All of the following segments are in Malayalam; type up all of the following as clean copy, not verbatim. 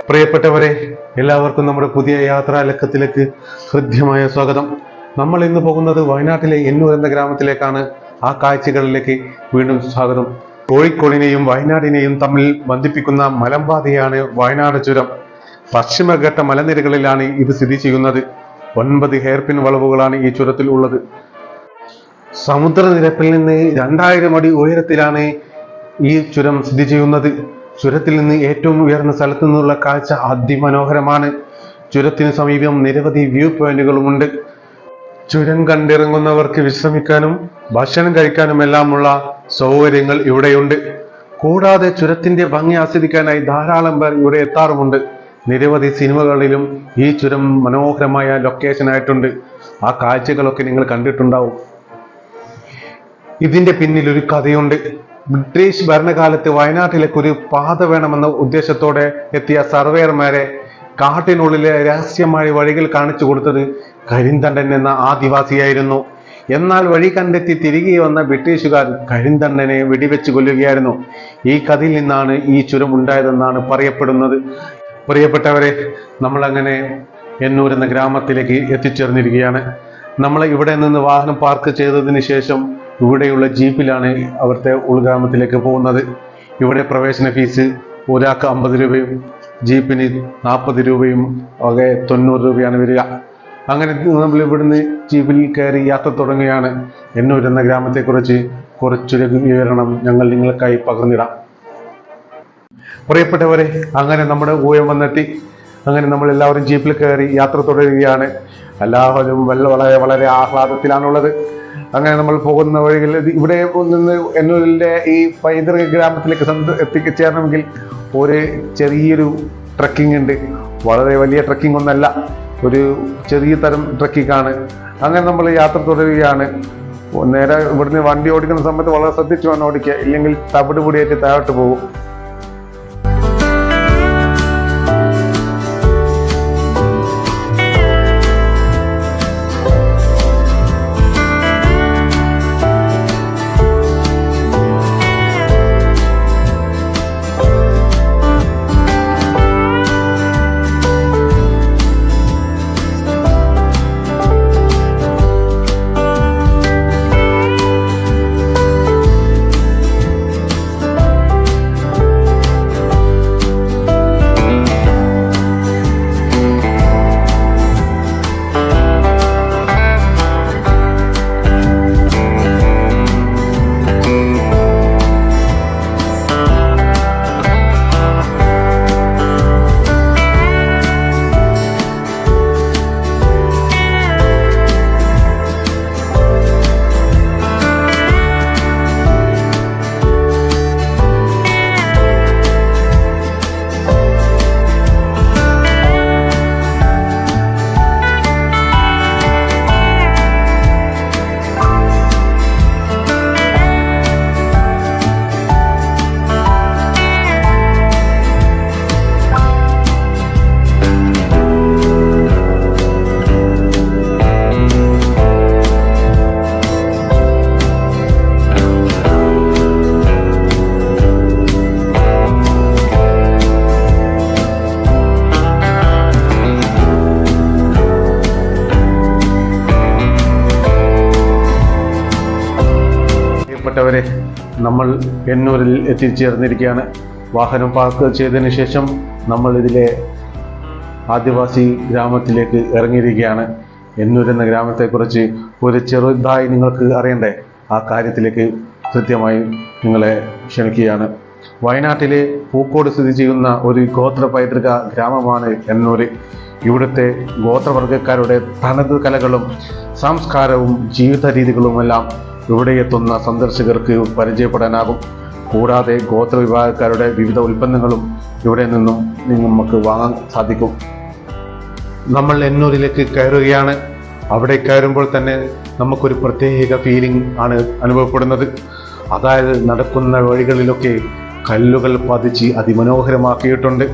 പ്രിയപ്പെട്ടവരെ, എല്ലാവർക്കും നമ്മുടെ പുതിയ യാത്രാ ലക്കത്തിലേക്ക് ഹൃദ്യമായ സ്വാഗതം. നമ്മൾ ഇന്ന് പോകുന്നത് വയനാട്ടിലെ എന്നൂർ എന്ന ഗ്രാമത്തിലേക്കാണ്. ആ കാഴ്ചകളിലേക്ക് വീണ്ടും സ്വാഗതം. കോഴിക്കോടിനെയും വയനാടിനെയും തമ്മിൽ ബന്ധിപ്പിക്കുന്ന മലമ്പാതയാണ് വയനാട് ചുരം. പശ്ചിമഘട്ട മലനിരകളിലാണ് ഇത് സ്ഥിതി ചെയ്യുന്നത്. 9 ഹെയർപിൻ വളവുകളാണ് ഈ ചുരത്തിൽ ഉള്ളത്. സമുദ്രനിരപ്പിൽ നിന്ന് 2000 അടി ഉയരത്തിലാണ് ഈ ചുരം സ്ഥിതി ചെയ്യുന്നത്. ചുരത്തിൽ നിന്ന് ഏറ്റവും ഉയർന്ന സ്ഥലത്തു നിന്നുള്ള കാഴ്ച അതിമനോഹരമാണ്. ചുരത്തിന് സമീപം നിരവധി വ്യൂ പോയിന്റുകളുമുണ്ട്. ചുരം കണ്ടിറങ്ങുന്നവർക്ക് വിശ്രമിക്കാനും ഭക്ഷണം കഴിക്കാനുമെല്ലാമുള്ള സൗകര്യങ്ങൾ ഇവിടെയുണ്ട്. കൂടാതെ ചുരത്തിന്റെ ഭംഗി ആസ്വദിക്കാനായി ധാരാളം പേർ ഇവിടെ എത്താറുമുണ്ട്. നിരവധി സിനിമകളിലും ഈ ചുരം മനോഹരമായ ലൊക്കേഷൻ ആയിട്ടുണ്ട്. ആ കാഴ്ചകളൊക്കെ നിങ്ങൾ കണ്ടിട്ടുണ്ടാവും. ഇതിന്റെ പിന്നിൽ ഒരു കഥയുണ്ട്. ബ്രിട്ടീഷ് ഭരണകാലത്ത് വയനാട്ടിലേക്ക് ഒരു പാത വേണമെന്ന ഉദ്ദേശത്തോടെ എത്തിയ സർവേയർമാരെ കാട്ടിനുള്ളിലെ രഹസ്യമായ വഴികൾ കാണിച്ചു കൊടുത്തത് കരിന്തണ്ടൻ എന്ന ആദിവാസിയായിരുന്നു. എന്നാൽ വഴി കണ്ടെത്തി തിരികെ വന്ന ബ്രിട്ടീഷുകാർ കരിന്തണ്ടനെ വെടിവെച്ച് കൊല്ലുകയായിരുന്നു. ഈ കഥയിൽ നിന്നാണ് ഈ ചുരം ഉണ്ടായതെന്നാണ് പറയപ്പെടുന്നത്. പ്രിയപ്പെട്ടവരെ, നമ്മളങ്ങനെ എന്നൂർ എന്ന ഗ്രാമത്തിലേക്ക് എത്തിച്ചേർന്നിരിക്കുകയാണ്. നമ്മൾ ഇവിടെ നിന്ന് വാഹനം പാർക്ക് ചെയ്തതിന് ശേഷം ഇവിടെയുള്ള ജീപ്പിലാണ് അവിടുത്തെ ഉൾഗ്രാമത്തിലേക്ക് പോകുന്നത്. ഇവിടെ പ്രവേശന ഫീസ് ഒരാൾക്ക് 50 രൂപയും ജീപ്പിന് 40 രൂപയും ഒക്കെ 90 രൂപയാണ് വരിക. അങ്ങനെ നമ്മൾ ഇവിടുന്ന് ജീപ്പിൽ കയറി യാത്ര തുടങ്ങുകയാണ്. എന്നൂർ എന്ന ഗ്രാമത്തെക്കുറിച്ച് കുറച്ചൊരു വിവരണം ഞങ്ങൾ നിങ്ങൾക്കായി പകർന്നിടാം. പ്രിയപ്പെട്ടവരെ, അങ്ങനെ നമ്മുടെ ഊഴം വന്നെത്തി. അങ്ങനെ നമ്മൾ എല്ലാവരും ജീപ്പിൽ കയറി യാത്ര തുടരുകയാണ്. എല്ലാവരും വളരെ ആഹ്ലാദത്തിലാണുള്ളത്. അങ്ങനെ നമ്മൾ പോകുന്ന വഴികൾ ഇവിടെ നിന്ന് എന്നൂരിലെ ഈ പൈതൃക ഗ്രാമത്തിലേക്ക് എത്തിച്ചേരണമെങ്കിൽ ഒരു ചെറിയൊരു ട്രക്കിംഗ് ഉണ്ട്. വളരെ വലിയ ട്രക്കിംഗ് ഒന്നല്ല, ഒരു ചെറിയ തരം ട്രക്കിംഗ് ആണ്. അങ്ങനെ നമ്മൾ യാത്ര തുടരുകയാണ്. നേരെ ഇവിടുന്ന് വണ്ടി ഓടിക്കുന്ന സമയത്ത് വളരെ ശ്രദ്ധിച്ചു വേണം ഓടിക്കുക, ഇല്ലെങ്കിൽ തവിട് പൊടിയേറ്റ് താഴോട്ട് പോകും. പ്പെട്ടവരെ, നമ്മൾ എന്നൂരിൽ എത്തിച്ചേർന്നിരിക്കുകയാണ്. വാഹനം പാർക്ക് ചെയ്തതിന് ശേഷം നമ്മൾ ഇതിലെ ആദിവാസി ഗ്രാമത്തിലേക്ക് ഇറങ്ങിയിരിക്കുകയാണ്. എന്നൂർ എന്ന ഗ്രാമത്തെക്കുറിച്ച് ഒരു ചെറുതായി നിങ്ങൾക്ക് അറിയണ്ടേ? ആ കാര്യത്തിലേക്ക് കൃത്യമായി നിങ്ങളെ ക്ഷണിക്കുകയാണ്. വയനാട്ടിലെ പൂക്കോട് സ്ഥിതി ചെയ്യുന്ന ഒരു ഗോത്ര പൈതൃക ഗ്രാമമാണ് എന്നൂർ. ഇവിടുത്തെ ഗോത്രവർഗക്കാരുടെ തനത് കലകളും സംസ്കാരവും ജീവിത രീതികളുമെല്ലാം ഇവിടെ എത്തുന്ന സന്ദർശകർക്ക് പരിചയപ്പെടാനാകും. കൂടാതെ ഗോത്ര വിഭാഗക്കാരുടെ വിവിധ ഉൽപ്പന്നങ്ങളും ഇവിടെ നിന്നും നമുക്ക് വാങ്ങാൻ സാധിക്കും. നമ്മൾ എന്നൂരിലേക്ക് കയറുകയാണ്. അവിടെ കയറുമ്പോൾ തന്നെ നമുക്കൊരു പ്രത്യേക ഫീലിംഗ് ആണ് അനുഭവപ്പെടുന്നത്. അതായത് നടക്കുന്ന വഴികളിലൊക്കെ കല്ലുകൾ പതിച്ച് അതിമനോഹരമാക്കിയിട്ടുണ്ട്.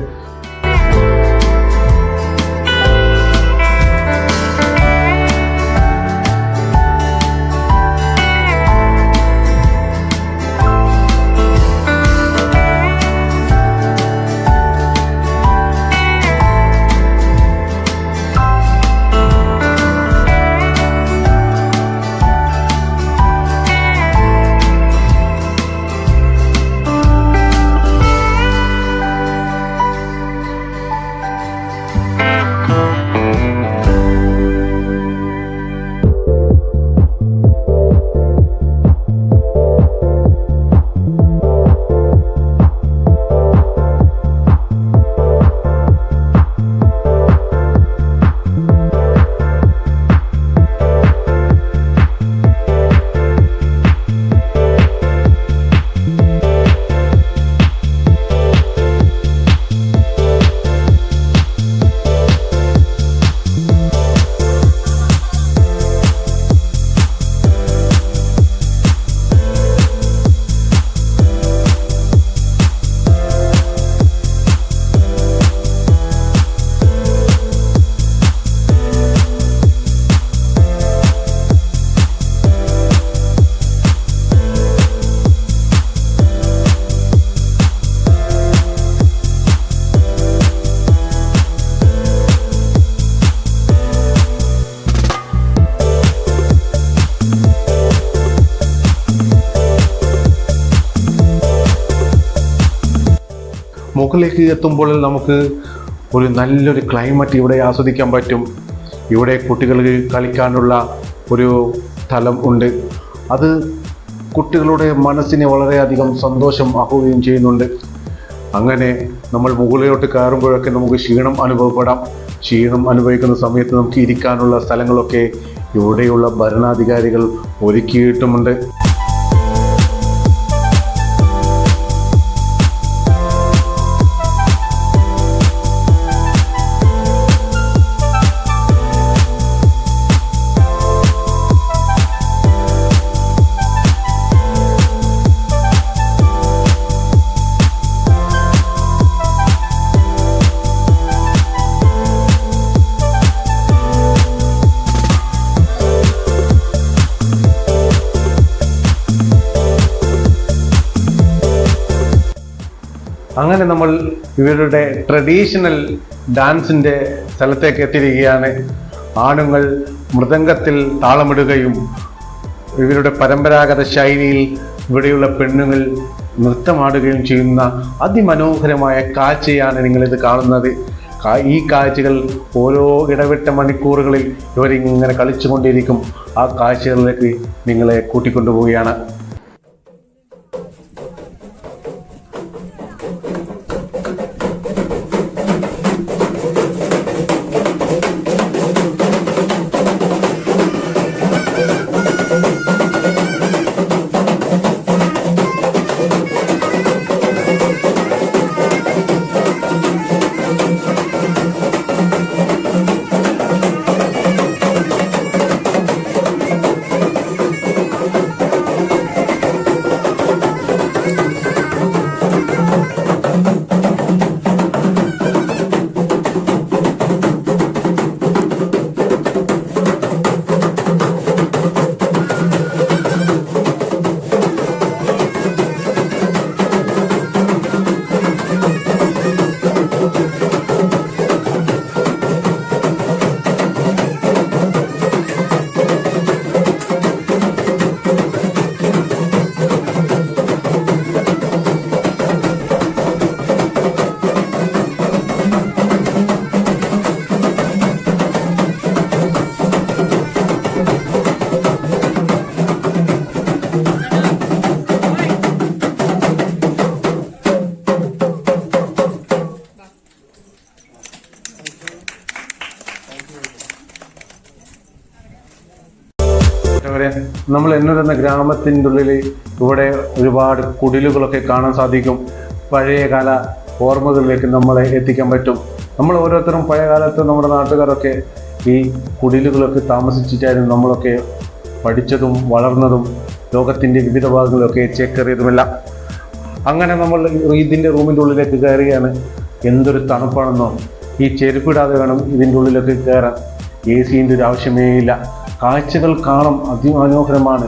മുകളിലേക്ക് എത്തുമ്പോൾ നമുക്ക് ഒരു നല്ലൊരു ക്ലൈമറ്റ് ഇവിടെ ആസ്വദിക്കാൻ പറ്റും. ഇവിടെ കുട്ടികൾക്ക് കളിക്കാനുള്ള ഒരു സ്ഥലം ഉണ്ട്. അത് കുട്ടികളുടെ മനസ്സിനെ വളരെയധികം സന്തോഷം ആക്കുകയും ചെയ്യുന്നുണ്ട്. അങ്ങനെ നമ്മൾ മുകളിലോട്ട് കയറുമ്പോഴൊക്കെ നമുക്ക് ക്ഷീണം അനുഭവപ്പെടാം. ക്ഷീണം അനുഭവിക്കുന്ന സമയത്ത് നമുക്ക് ഇരിക്കാനുള്ള സ്ഥലങ്ങളൊക്കെ ഇവിടെയുള്ള ഭരണാധികാരികൾ ഒരുക്കിയിട്ടുമുണ്ട്. അങ്ങനെ നമ്മൾ ഇവരുടെ ട്രഡീഷണൽ ഡാൻസിൻ്റെ സ്ഥലത്തേക്ക് എത്തിയിരിക്കുകയാണ്. ആണുങ്ങൾ മൃദംഗത്തിൽ താളമിടുകയും ഇവരുടെ പരമ്പരാഗത ശൈലിയിൽ ഇവിടെയുള്ള പെണ്ണുങ്ങൾ നൃത്തമാടുകയും ചെയ്യുന്ന അതിമനോഹരമായ കാഴ്ചയാണ് നിങ്ങളിത് കാണുന്നത്. ഈ കാഴ്ചകൾ ഓരോ ഇടവിട്ട മണിക്കൂറുകളിൽ ഇവരിങ്ങനെ കളിച്ചുകൊണ്ടിരിക്കും. ആ കാഴ്ചകളിലേക്ക് നിങ്ങളെ കൂട്ടിക്കൊണ്ടുപോവുകയാണ്. നമ്മൾ എന്നൂരെന്ന ഗ്രാമത്തിൻ്റെ ഉള്ളിൽ ഇവിടെ ഒരുപാട് കുടിലുകളൊക്കെ കാണാൻ സാധിക്കും. പഴയകാല ഓർമ്മകളിലേക്ക് നമ്മളെ എത്തിക്കാൻ പറ്റും. നമ്മൾ ഓരോരുത്തരും പഴയ കാലത്ത് നമ്മുടെ നാട്ടുകാരൊക്കെ ഈ കുടിലുകളൊക്കെ താമസിച്ചിട്ടായിരുന്നു നമ്മളൊക്കെ പഠിച്ചതും വളർന്നതും ലോകത്തിൻ്റെ വിവിധ ഭാഗങ്ങളിലൊക്കെ ചേക്കേറിയതുമെല്ലാം. അങ്ങനെ നമ്മൾ ഇതിൻ്റെ റൂമിൻ്റെ ഉള്ളിലേക്ക് കയറുകയാണ്. എന്തൊരു തണുപ്പാണെന്നോ! ഈ ചെരുപ്പിടാതെ വേണം ഇതിൻ്റെ ഉള്ളിലേക്ക് കയറാൻ. AC-ൻ്റെ ഒരു ആവശ്യമേ ഇല്ല. കാഴ്ചകൾ കാണാം, അതിമനോഹരമാണ്.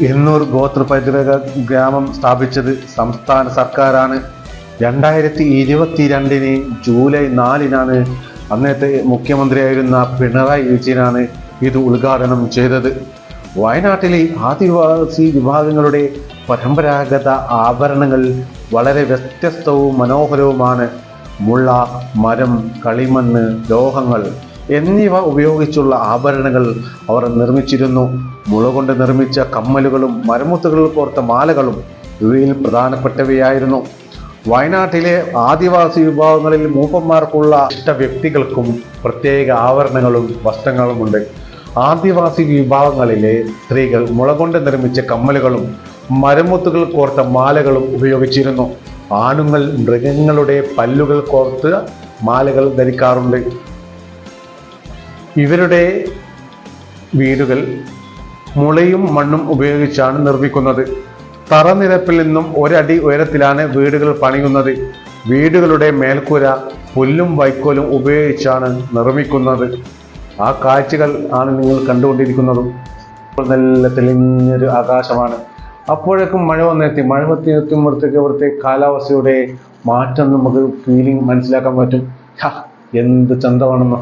800 ഗോത്ര പൈതൃക ഗ്രാമം സ്ഥാപിച്ചത് സംസ്ഥാന സർക്കാരാണ്. 2022 ജൂലൈ 4 അന്നത്തെ മുഖ്യമന്ത്രിയായിരുന്ന പിണറായി വിജയനാണ് ഇത് ഉദ്ഘാടനം ചെയ്തത്. വയനാട്ടിലെ ആദിവാസി വിഭാഗങ്ങളുടെ പരമ്പരാഗത ആഭരണങ്ങൾ വളരെ വ്യത്യസ്തവും മനോഹരവുമാണ്. മുള, മരം, കളിമണ്ണ്, ലോഹങ്ങൾ എന്നിവ ഉപയോഗിച്ചുള്ള ആഭരണങ്ങൾ അവർ നിർമ്മിച്ചിരുന്നു. മുള കൊണ്ട് നിർമ്മിച്ച കമ്മലുകളും മരമുത്തുകൾ കോർത്ത മാലകളും ഇവയിൽ പ്രധാനപ്പെട്ടവയായിരുന്നു. വയനാട്ടിലെ ആദിവാസി വിഭാഗങ്ങളിൽ മൂപ്പന്മാർക്കുള്ള ഇഷ്ട വ്യക്തികൾക്കും പ്രത്യേക ആഭരണങ്ങളും വസ്ത്രങ്ങളുമുണ്ട്. ആദിവാസി വിഭാഗങ്ങളിലെ സ്ത്രീകൾ മുള കൊണ്ട് നിർമ്മിച്ച കമ്മലുകളും മരമുത്തുകൾ കോർത്ത മാലകളും ഉപയോഗിച്ചിരുന്നു. ആണുങ്ങൾ മൃഗങ്ങളുടെ പല്ലുകൾ കോർത്ത് മാലകൾ ധരിക്കാറുണ്ട്. ഇവരുടെ വീടുകൾ മുളയും മണ്ണും ഉപയോഗിച്ചാണ് നിർമ്മിക്കുന്നത്. തറനിരപ്പിൽ നിന്നും 1 അടി ഉയരത്തിലാണ് വീടുകൾ പണിയുന്നത്. വീടുകളുടെ മേൽക്കൂര പുല്ലും വൈക്കോലും ഉപയോഗിച്ചാണ് നിർമ്മിക്കുന്നത്. ആ കാഴ്ചകൾ ആണ് നിങ്ങൾ കണ്ടുകൊണ്ടിരിക്കുന്നതും. നല്ല തെളിഞ്ഞൊരു ആകാശമാണ്. അപ്പോഴേക്കും മഴ വന്നെത്തി. മഴ എത്തുമ്പോഴത്തേക്ക് ഇവിടുത്തെ കാലാവസ്ഥയുടെ മാറ്റം നമുക്ക് ഫീലിംഗ് മനസ്സിലാക്കാൻ പറ്റും. എന്ത് ചന്തമാണെന്നോ.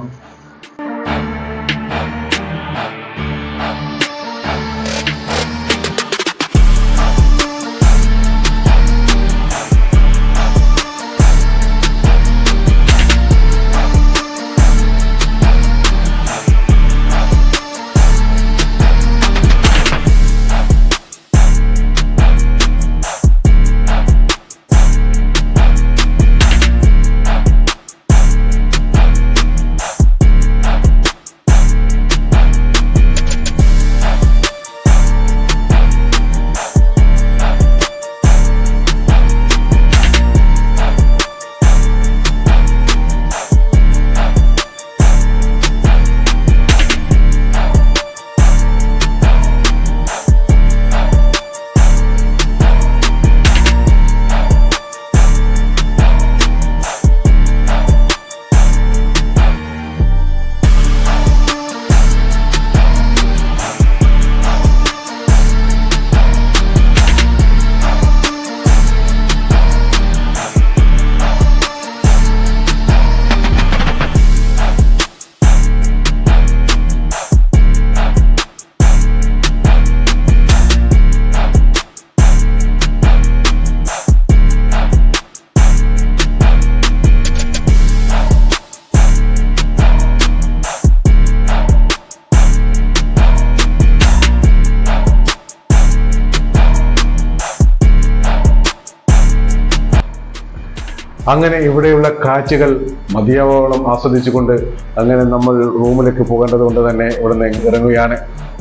അങ്ങനെ ഇവിടെയുള്ള കാഴ്ചകൾ മതിയാവോളം ആസ്വദിച്ചുകൊണ്ട് അങ്ങനെ നമ്മൾ റൂമിലേക്ക് പോകേണ്ടത് കൊണ്ട് തന്നെ ഇവിടെ നിന്ന് ഇറങ്ങുകയാണ്.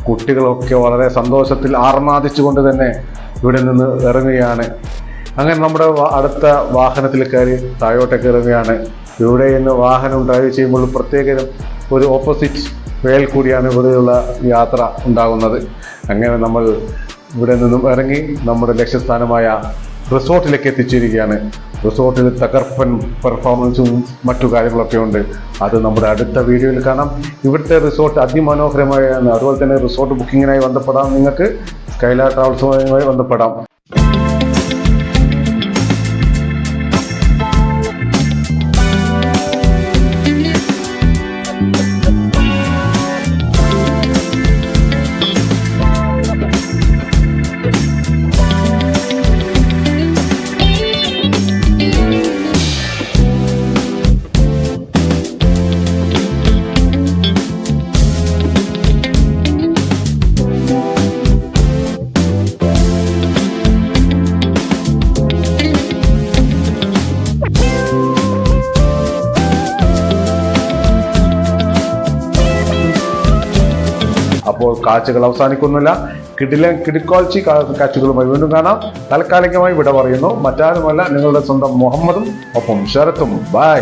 കുട്ടികളൊക്കെ വളരെ സന്തോഷത്തിൽ ആർമാദിച്ചുകൊണ്ട് തന്നെ ഇവിടെ നിന്ന് ഇറങ്ങുകയാണ്. അങ്ങനെ നമ്മുടെ അടുത്ത വാഹനത്തിൽ കയറി താഴോട്ടേക്ക് ഇറങ്ങുകയാണ്. ഇവിടെ നിന്ന് വാഹനം ഡ്രൈവ് ചെയ്യുമ്പോൾ പ്രത്യേക ഒരു ഓപ്പോസിറ്റ് വേയിൽ കൂടിയാണ് ഇവിടെയുള്ള യാത്ര ഉണ്ടാകുന്നത്. അങ്ങനെ നമ്മൾ ഇവിടെ നിന്നും ഇറങ്ങി നമ്മുടെ ലക്ഷ്യസ്ഥാനമായ റിസോർട്ടിലേക്ക് എത്തിച്ചിരിക്കുകയാണ്. റിസോർട്ടിൽ തകർപ്പൻ പെർഫോമൻസും മറ്റു കാര്യങ്ങളൊക്കെ ഉണ്ട്. അത് നമ്മുടെ അടുത്ത വീഡിയോയിൽ കാണാം. ഇവിടുത്തെ റിസോർട്ട് അതിമനോഹരമായാണ്. അതുപോലെ തന്നെ റിസോർട്ട് ബുക്കിങ്ങിനായി ബന്ധപ്പെടാം. നിങ്ങൾക്ക് സ്കൈലാ ട്രാവൽസുമായി ബന്ധപ്പെടാം. അപ്പോൾ കാഴ്ചകൾ അവസാനിക്കുന്നില്ല. കിടിക്കോൾച്ചി കാഴ്ചകളുമായി വീണ്ടും കാണാം. താൽക്കാലികമായി വിട പറയുന്നു. മറ്റാരുമല്ല, നിങ്ങളുടെ സ്വന്തം മുഹമ്മദും ഒപ്പം ശരത്തും. ബൈ.